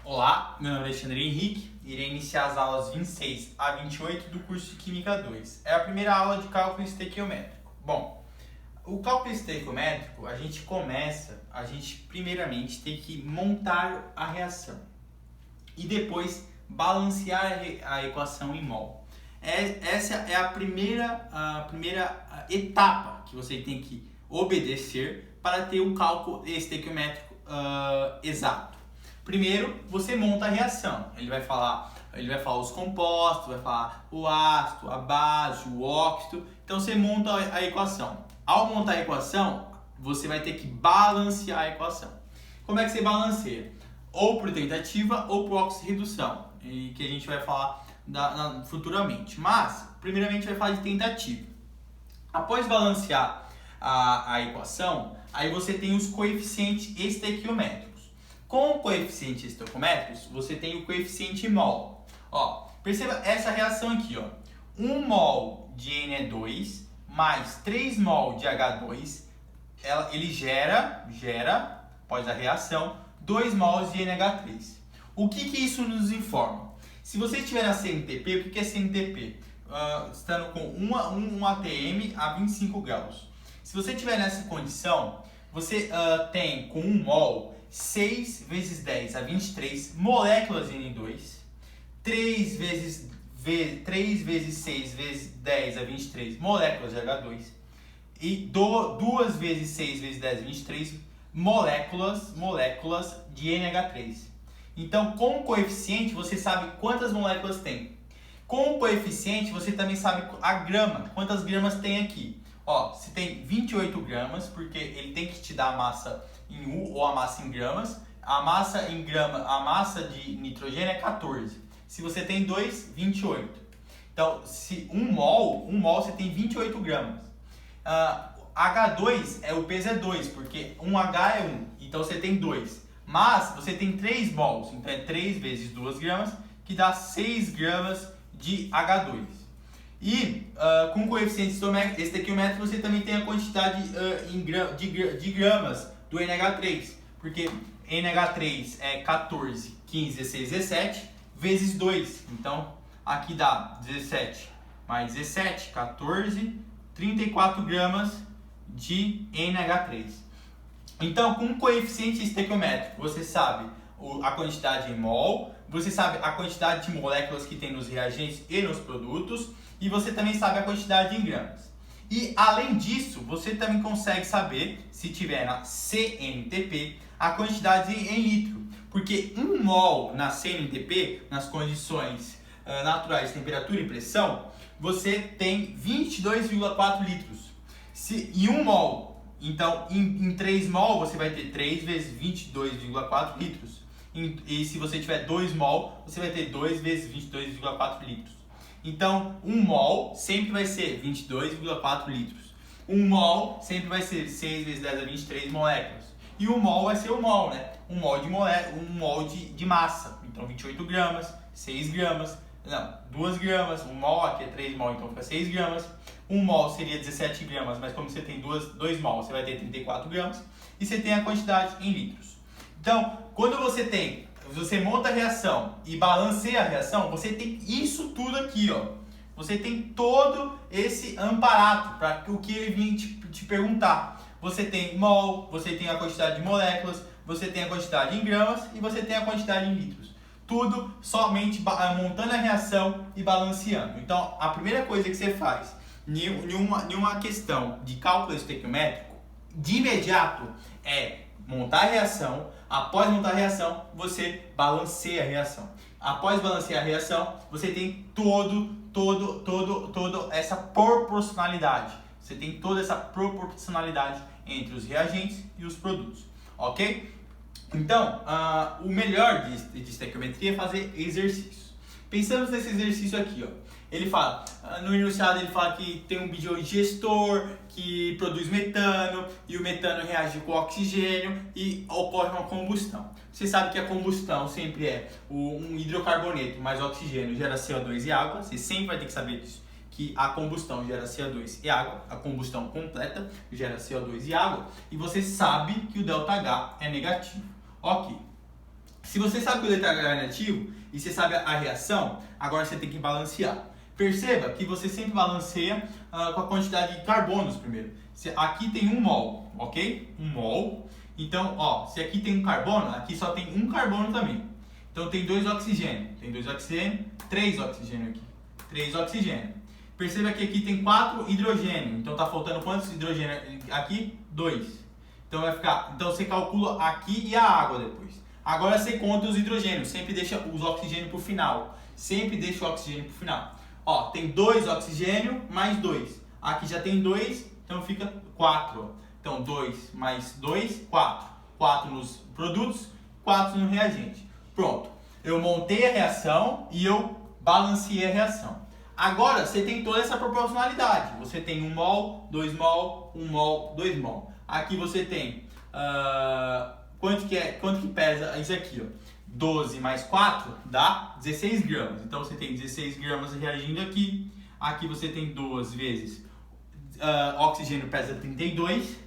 Olá, meu nome é Alexandre Henrique, irei iniciar as aulas 26 a 28 do curso de Química 2. É a primeira aula de cálculo estequiométrico. Bom, o cálculo estequiométrico, a gente primeiramente tem que montar a reação e depois balancear a equação em mol. Essa é a primeira etapa que você tem que obedecer para ter um cálculo estequiométrico exato. Primeiro, você monta a reação. Ele vai falar os compostos, vai falar o ácido, a base, o óxido. Então você monta a equação. Ao montar a equação, você vai ter que balancear a equação. Como é que você balanceia? Ou por tentativa ou por oxirredução, e que a gente vai falar futuramente. Mas, primeiramente, vai falar de tentativa. Após balancear a equação, aí você tem os coeficientes estequiométricos. Com coeficientes estequiométricos, você tem o coeficiente mol. Ó, perceba essa reação aqui, ó. 1 mol de Na2 mais 3 mol de H2, ele gera, após a reação, 2 mols de NH3. O que isso nos informa? Se você estiver na CNTP, o que é CNTP? Estando com 1 atm a 25 graus. Se você estiver nessa condição, você tem com 1 mol 6 vezes 10 a 23 moléculas de N2, 3 vezes 6 vezes 10 a 23 moléculas de H2 e 2 vezes 6 vezes 10 a 23 moléculas de NH3. Então, com o coeficiente, você sabe quantas moléculas tem. Com o coeficiente, você também sabe a grama, quantas gramas tem aqui. Ó, se tem 28 gramas, porque ele tem que te dar a massa em U ou a massa em gramas. A massa em grama, a massa de nitrogênio é 14. Se você tem 2, 28. Então, se 1 mol você tem 28 gramas. H2, o peso é 2, porque 1H é 1, então você tem 2. Mas você tem 3 mols, então é 3 vezes 2 gramas, que dá 6 gramas de H2. E com o coeficiente estequiométrico você também tem a quantidade de gramas do NH3, porque NH3 é 14, 15, 16, 17 vezes 2. Então aqui dá 17 mais 17, 14, 34 gramas de NH3. Então, com o coeficiente estequiométrico, você sabe a quantidade em mol, você sabe a quantidade de moléculas que tem nos reagentes e nos produtos, e você também sabe a quantidade em gramas. E, além disso, você também consegue saber, se tiver na CNTP, a quantidade em litro. Porque 1 mol na CNTP, nas condições naturais de temperatura e pressão, você tem 22,4 litros. E 1 mol, então em 3 mol você vai ter 3 vezes 22,4 litros. E se você tiver 2 mol, você vai ter 2 vezes 22,4 litros. Então, 1 mol sempre vai ser 22,4 litros. 1 mol sempre vai ser 6 vezes 10 a 23 moléculas. E 1 mol vai ser 1 mol, né? 1 mol de massa. Então, 28 gramas, 6 gramas, 2 gramas. 1 mol, aqui é 3 mol, então fica 6 gramas. 1 mol seria 17 gramas, mas como você tem 2 mol, você vai ter 34 gramas. E você tem a quantidade em litros. Então, quando você monta a reação e balanceia a reação, você tem isso tudo aqui, ó. Você tem todo esse aparato para o que ele vinha te perguntar. Você tem mol, você tem a quantidade de moléculas, você tem a quantidade em gramas e você tem a quantidade em litros. Tudo somente montando a reação e balanceando. Então, a primeira coisa que você faz em uma questão de cálculo estequiométrico, de imediato, é montar a reação. Após montar a reação, você balanceia a reação. Após balancear a reação, você tem toda essa proporcionalidade. Você tem toda essa proporcionalidade entre os reagentes e os produtos, ok? Então, o melhor de estequiometria é fazer exercícios. Pensamos nesse exercício aqui, ó. Ele fala, no enunciado ele fala que tem um biodigestor que produz metano e o metano reage com o oxigênio e ocorre uma combustão. Você sabe que a combustão sempre é um hidrocarboneto mais oxigênio gera CO2 e água. Você sempre vai ter que saber disso, que a combustão gera CO2 e água, a combustão completa gera CO2 e água, e você sabe que o ΔH é negativo. Ok. Se você sabe que o letal é negativo e você sabe a reação, agora você tem que balancear. Perceba que você sempre balanceia com a quantidade de carbonos primeiro. Aqui tem 1 mol, ok? 1 mol. Então, ó, se aqui tem um carbono, aqui só tem um carbono também. Então tem 2 oxigênios. Tem 2 oxigênios, 3 oxigênios aqui. 3 oxigênios. Perceba que aqui tem 4 hidrogênios. Então tá faltando quantos hidrogênios aqui? 2. Então vai ficar. Então você calcula aqui e a água depois. Agora você conta os hidrogênios. Sempre deixa os oxigênios pro final. Sempre deixa o oxigênio pro final. Ó, tem 2 oxigênio mais 2. Aqui já tem 2, então fica 4. Então 2 mais 2, 4. 4 nos produtos, 4 no reagente. Pronto. Eu montei a reação e eu balanceei a reação. Agora você tem toda essa proporcionalidade. Você tem 1 mol, 2 mol, 1 mol, 2 mol. Aqui você tem quanto que pesa isso aqui, ó? 12 mais 4 dá 16 gramas. Então você tem 16 gramas reagindo aqui. Aqui você tem 2 vezes oxigênio pesa 32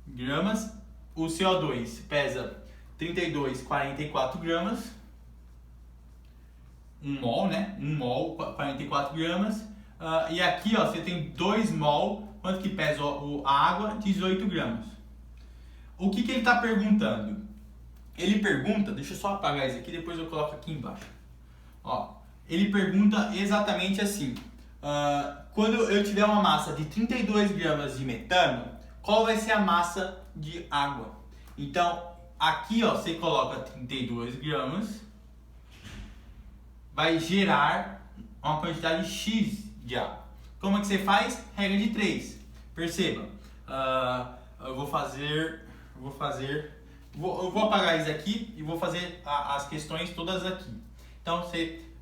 gramas. O CO2 pesa 32, 44 gramas. 1 mol, né? 1 mol, 44 gramas. E aqui, ó, você tem 2 mol. Quanto que pesa a água? 18 gramas. O que ele está perguntando? Ele pergunta, deixa eu só apagar isso aqui, depois eu coloco aqui embaixo. Ó, ele pergunta exatamente assim. Quando eu tiver uma massa de 32 gramas de metano, qual vai ser a massa de água? Então, aqui, ó, você coloca 32 gramas. Vai gerar uma quantidade X de água. Como é que você faz? Regra de 3. Perceba. Eu vou apagar isso aqui e vou fazer as questões todas aqui. Então,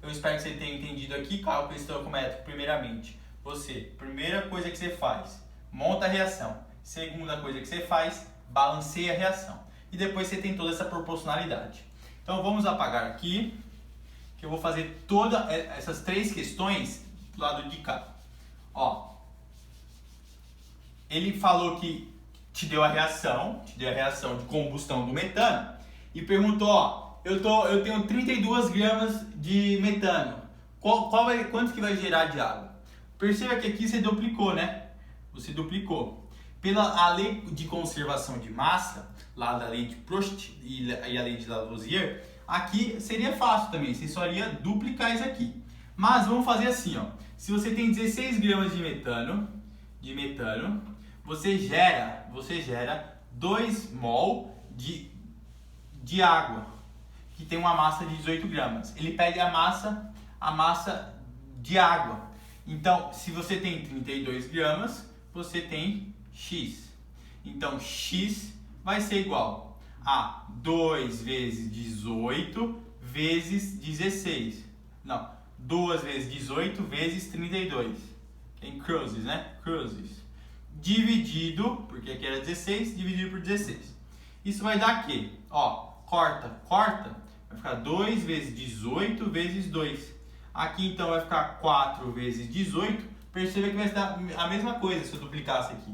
eu espero que você tenha entendido aqui. Cálculo estoicométrico, primeiramente. Primeira coisa que você faz, monta a reação. Segunda coisa que você faz, balanceia a reação. E depois você tem toda essa proporcionalidade. Então, vamos apagar aqui, que eu vou fazer todas essas 3 questões do lado de cá. Ó, ele falou que te deu a reação de combustão do metano e perguntou, ó, eu tenho 32 gramas de metano. Quanto que vai gerar de água? Perceba que aqui você duplicou, né? Você duplicou. Pela lei de conservação de massa, lá da lei de Proust e a lei de Lavoisier, aqui seria fácil também, você só iria duplicar isso aqui. Mas vamos fazer assim, ó. Se você tem 16 gramas de metano, você gera 2 mol de água, que tem uma massa de 18 gramas. Ele pede a massa de água. Então, se você tem 32 gramas, você tem X. Então, X vai ser igual a 2 vezes 18 vezes 16. Não, 2 vezes 18 vezes 32. Tem cruzes, né? Cruzes. Dividido, porque aqui era 16, dividido por 16. Isso vai dar aqui, ó, corta, vai ficar 2 vezes 18 vezes 2. Aqui então vai ficar 4 vezes 18. Perceba que vai dar a mesma coisa se eu duplicasse aqui.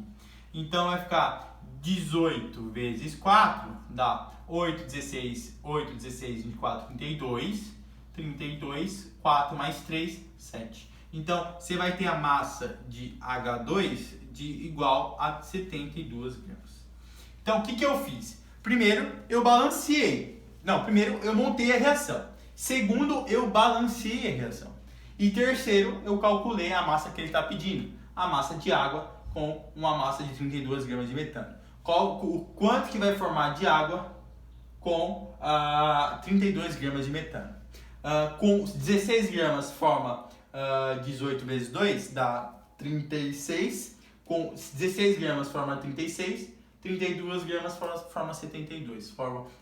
Então vai ficar 18 vezes 4, dá 8, 16, 24, 32, 4 mais 3, 7. Então, você vai ter a massa de H2 igual a 72 gramas. Então, o que eu fiz? Primeiro, eu balanceei. Não, primeiro, eu montei a reação. Segundo, eu balanceei a reação. E terceiro, eu calculei a massa que ele está pedindo. A massa de água com uma massa de 32 gramas de metano. Quanto que vai formar de água com 32 gramas de metano? Com 16 gramas forma 18 vezes 2 dá 36. Com 16 gramas forma 36. 32 gramas forma 72.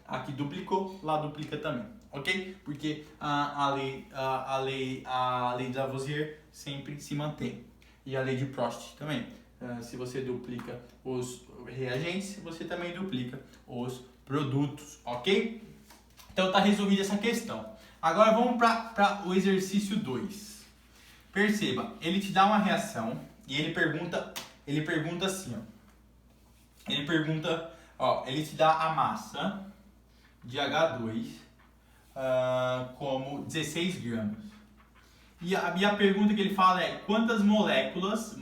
Aqui duplicou, lá duplica também. Ok? Porque a lei de Lavoisier sempre se mantém. E a lei de Proust também. Se você duplica os reagentes, você também duplica os produtos. Ok? Então tá resolvida essa questão. Agora vamos para o exercício 2. Perceba, ele te dá uma reação e ele pergunta assim, ó. Ele te dá a massa de H2 como 16 gramas. E a pergunta que ele fala é quantas moléculas,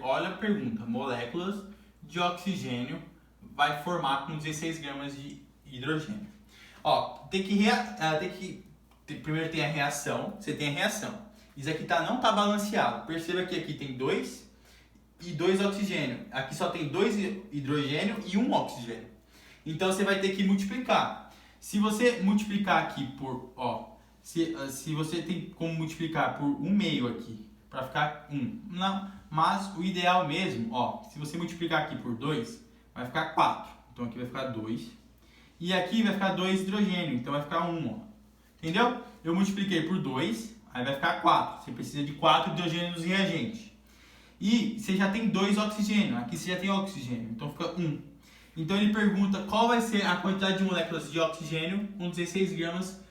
olha a pergunta, moléculas de oxigênio vai formar com 16 gramas de hidrogênio. Ó, primeiro tem a reação, você tem a reação. Isso aqui não tá balanceado. Perceba que aqui tem 2 e 2 oxigênio. Aqui só tem 2 hidrogênio e 1 oxigênio. Então você vai ter que multiplicar. Se você multiplicar aqui por, se você tem como multiplicar por 1/2 aqui, para ficar 1. Não, mas o ideal mesmo, se você multiplicar aqui por 2, vai ficar 4. Então aqui vai ficar 2. E aqui vai ficar 2 hidrogênio, então vai ficar 1, Entendeu? Eu multipliquei por 2, aí vai ficar 4. Você precisa de 4 hidrogênios nos reagentes. E você já tem 2 oxigênio, aqui você já tem oxigênio, então fica 1. Então ele pergunta qual vai ser a quantidade de moléculas de oxigênio com 16 gramas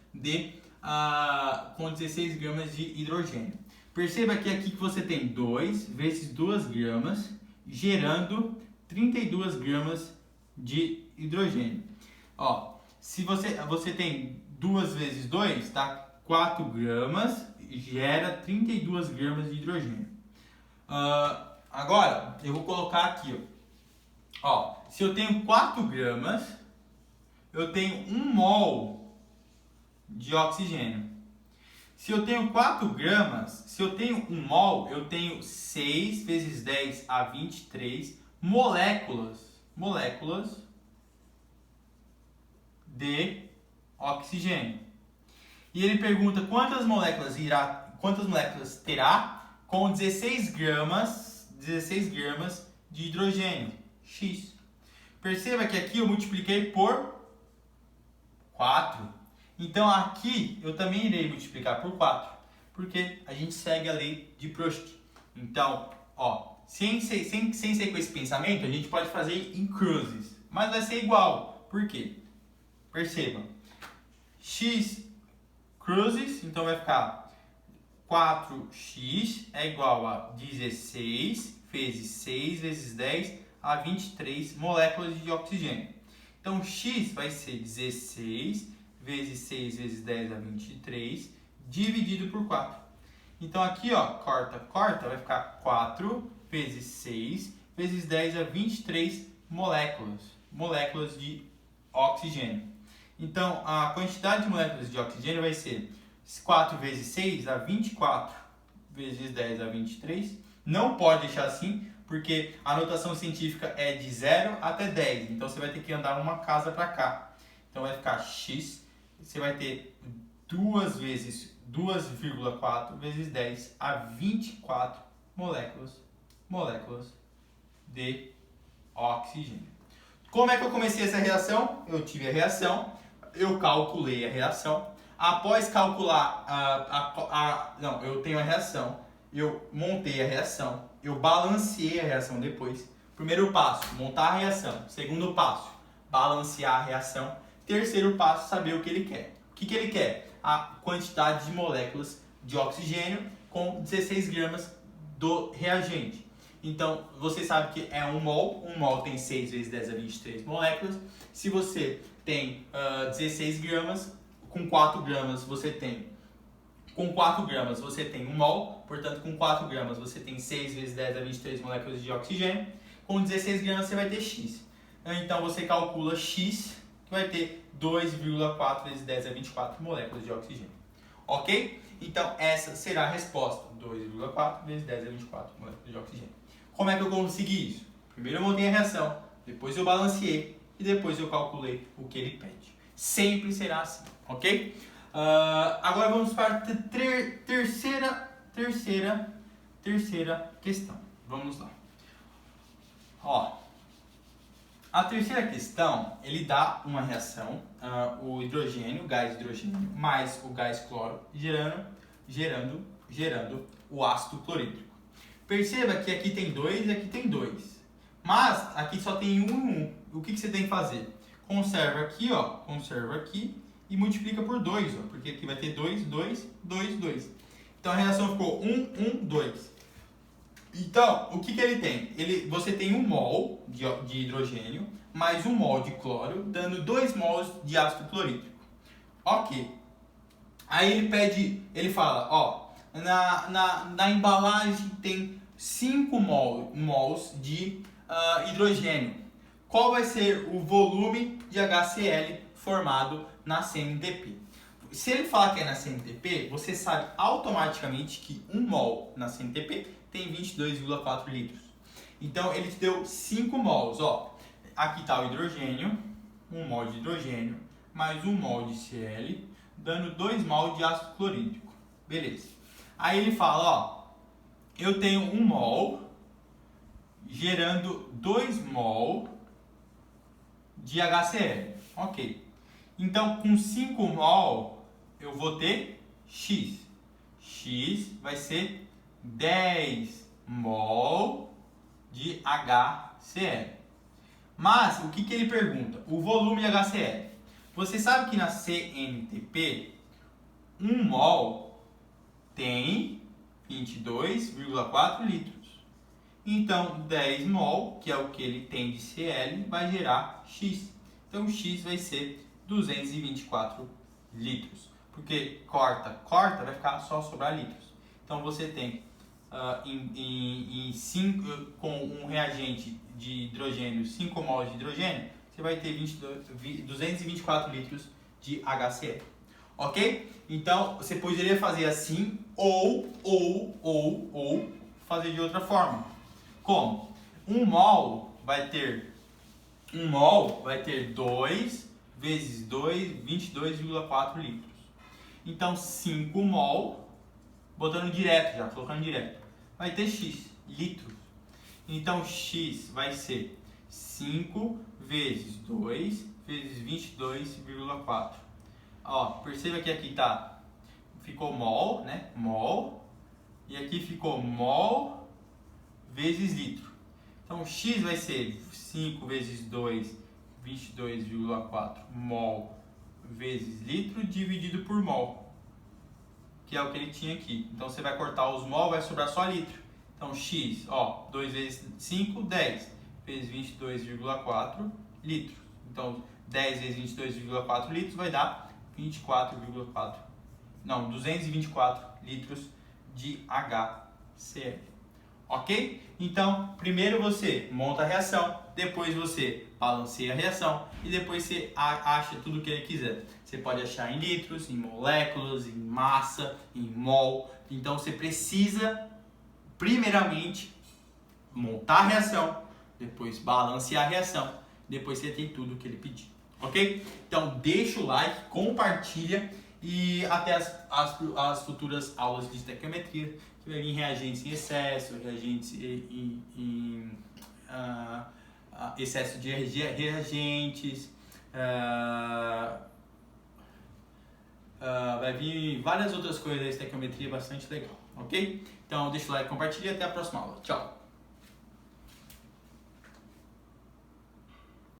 de hidrogênio. Perceba que aqui que você tem 2 vezes 2 gramas, gerando 32 gramas de hidrogênio. Se você tem 2 vezes 2, tá? 4 gramas, gera 32 gramas de hidrogênio. Agora, eu vou colocar aqui, se eu tenho 4 gramas, eu tenho 1 mol de oxigênio. Se eu tenho 4 gramas, se eu tenho 1 mol, eu tenho 6 vezes 10 a 23 moléculas de oxigênio. E ele pergunta quantas moléculas terá com 16 gramas de hidrogênio, X. Perceba que aqui eu multipliquei por 4. Então aqui eu também irei multiplicar por 4, porque a gente segue a lei de Proust. Então, sem ser com esse pensamento, a gente pode fazer em cruzes, mas vai ser igual. Por quê? Perceba, x cruzes, então vai ficar 4x é igual a 16 vezes 6 vezes 10 a 23 moléculas de oxigênio. Então x vai ser 16 vezes 6 vezes 10 a 23 dividido por 4. Então aqui, corta, vai ficar 4 vezes 6 vezes 10 a 23 moléculas de oxigênio. Então, a quantidade de moléculas de oxigênio vai ser 4 vezes 6 dá 24 vezes 10 a 23. Não pode deixar assim, porque a notação científica é de 0 até 10. Então, você vai ter que andar uma casa para cá. Então, vai ficar x. Você vai ter 2 vezes 2,4 vezes 10 a 24 moléculas de oxigênio. Como é que eu comecei essa reação? Eu tive a reação, eu calculei a reação. Após calcular eu tenho a reação, eu montei a reação, eu balanceei a reação depois. Primeiro passo, montar a reação. Segundo passo, balancear a reação. Terceiro passo, saber o que ele quer. O que ele quer? A quantidade de moléculas de oxigênio com 16 gramas do reagente. Então, você sabe que é 1 mol. 1 mol tem 6 vezes 10 a 23 moléculas. Se você tem 16 gramas, com 4 gramas você tem 1 mol. Portanto, com 4 gramas você tem 6 vezes 10 a 23 moléculas de oxigênio. Com 16 gramas você vai ter X. Então, você calcula X, que vai ter 2,4 vezes 10 a 24 moléculas de oxigênio. Ok? Então, essa será a resposta. 2,4 vezes 10 a 24 moléculas de oxigênio. Como é que eu consegui isso? Primeiro eu montei a reação, depois eu balanceei e depois eu calculei o que ele pede. Sempre será assim, ok? Agora vamos para a terceira questão. Vamos lá. A terceira questão, ele dá uma reação, o hidrogênio, o gás hidrogênio, mais o gás cloro, gerando o ácido clorídrico. Perceba que aqui tem 2 e aqui tem 2. Mas aqui só tem 1. O que você tem que fazer? Conserva aqui e multiplica por 2, porque aqui vai ter 2, 2, 2, 2. Então a reação ficou 1, 1, 2. Então, o que, que ele tem? Você tem 1 mol de hidrogênio mais 1 mol de cloro, dando 2 mols de ácido clorídrico. Ok. Aí ele fala, ó, na embalagem tem 5 mols de hidrogênio. Qual vai ser o volume de HCl formado na CNTP? Se ele falar que é na CNTP, você sabe automaticamente que 1 mol na CNTP tem 22,4 litros. Então ele te deu 5 mols, ó. Aqui está o hidrogênio, 1 mol de hidrogênio, mais 1 mol de Cl, dando 2 mol de ácido clorídrico. Beleza. Aí ele fala, ó, eu tenho 1 mol gerando 2 mol de HCl. Ok. Então, com 5 mol, eu vou ter X. X vai ser 10 mol de HCl. Mas, o que, que ele pergunta? O volume de HCl. Você sabe que na CNTP, 1 mol tem 22,4 litros. Então, 10 mol, que é o que ele tem de Cl, vai gerar X. Então, X vai ser 224 litros. Porque corta, vai ficar só sobrar litros. Então, você tem com um reagente de hidrogênio, 5 mols de hidrogênio, você vai ter 224 litros de HCl. Ok? Então, você poderia fazer assim ou fazer de outra forma. Como? 1 mol vai ter 2 vezes 2, 22,4 litros. Então, 5 mol, botando direto já, colocando direto, vai ter X, litros. Então, X vai ser 5 vezes 2 vezes 22,4. Ó, perceba que aqui ficou mol, né? Mol. E aqui ficou mol vezes litro. Então, X vai ser 5 vezes 2, 22,4 mol vezes litro dividido por mol, que é o que ele tinha aqui. Então, você vai cortar os mol, vai sobrar só litro. Então, X, ó, 2 vezes 5, 10, vezes 22,4 litros. Então, 10 vezes 22,4 litros vai dar 224 litros de HCl. Ok? Então, primeiro você monta a reação, depois você balanceia a reação e depois você acha tudo o que ele quiser. Você pode achar em litros, em moléculas, em massa, em mol. Então, você precisa, primeiramente, montar a reação, depois balancear a reação, depois você tem tudo o que ele pedir. Ok? Então, deixa o like, compartilha e até as futuras aulas de estequiometria, que vai vir reagentes em excesso, reagentes em excesso de reagentes, vai vir várias outras coisas da estequiometria bastante legal, ok? Então deixa o like, compartilha e até a próxima aula. Tchau!